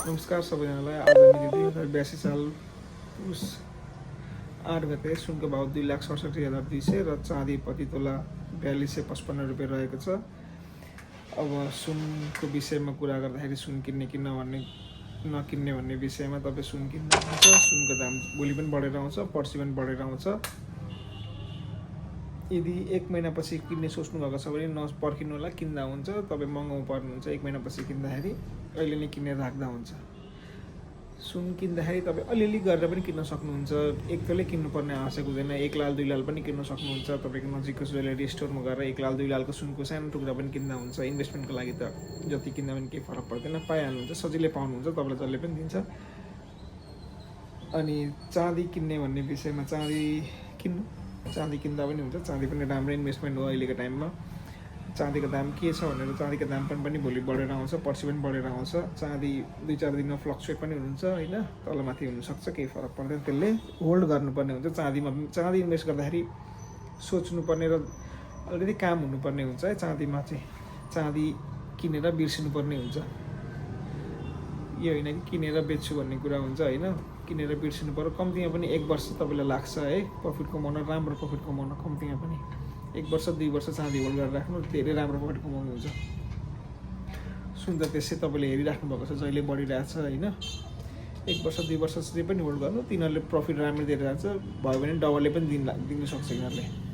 नमस्कार सबैजनालाई। आज मिति 2082 साल पुस 8 गते सुनको भाउ 2,67,200 र चाँदी प्रति तोला 4255 रुपियाँ रहेको छ। अब सुनको विषयमा कुरा गर्दाखेरि सुन किन्ने कि नकिन्ने भन्ने विषयमा तपाईँ सुन किन्दा हुन्छ। सुनको दाम भोलि पनि बढेर आउँछ, पर्सि पनि बढेर आउँछ। यदि 1 महिनापछि किन्ने सोच्नु भएको छ भने नपर्खिनु होला, किन्दा हुन्छ। तपाईँ महँगो पर्नुहुन्छ 1 महिनापछि किन्दाखेरि, अहिले नै किनेर राख्दा हुन्छ। सुन किन्दाखेरि तपाईँ अलिअलि गरेर पनि किन्न सक्नुहुन्छ। एकैले किन्नुपर्ने आवश्यक हुँदैन। 1 लाल 2 लाल पनि किन्न सक्नुहुन्छ। तपाईँको नजिकको ज्वेलरी स्टोरमा गएर 1 लाल 2 लालको सुनको सानो टुक्रा पनि किन्दा हुन्छ। इन्भेस्टमेन्टको लागि त जति किन्दा पनि केही फरक पर्दैन, पाइहाल्नुहुन्छ, सजिलै पाउनुहुन्छ, तपाईँलाई जसले पनि दिन्छ। अनि चाँदी किन्ने भन्ने विषयमा, चाँदी किन्दा पनि हुन्छ। चाँदी पनि राम्रो इन्भेस्टमेन्ट हो अहिलेको टाइममा। चाँदीको दाम के छ भनेर चाँदीको दाम पनि भोलि बढेर आउँछ, पर्सि पनि बढेर आउँछ। चाँदी 2-4 दिनमा फ्लक्चुएट पनि हुन्छ होइन, तलमाथि हुनसक्छ, केही फरक पर्दैन। त्यसले होल्ड गर्नुपर्ने हुन्छ। चाँदी इन्भेस्ट गर्दाखेरि सोच्नुपर्ने र अलिकति काम हुनुपर्ने हुन्छ है। चाँदीमा चाहिँ चाँदी किनेर बिर्सिनुपर्ने हुन्छ। यो होइन कि किनेर बेच्छु भन्ने कुरा हुन्छ होइन। किनेर बिर्सिनु पर्यो। कम्तीमा पनि 1 वर्ष तपाईँलाई लाग्छ है प्रफिट कमाउन, राम्रो प्रफिट कमाउन। कम्तीमा पनि 1 वर्ष 2 वर्ष चाँदी होल्ड गरेर राख्नु, धेरै राम्रो प्रफिट कमाउनुहुन्छ। सुन त त्यसै तपाईँले हेरिराख्नु भएको छ, जहिले बढिरहेको छ होइन। 1 वर्ष 2 वर्ष चाहिँ पनि होल्ड गर्नु, तिनीहरूले प्रफिट राम्रो दिएर जान्छ। भयो भने डबलले पनि दिनु सक्छ यिनीहरूले।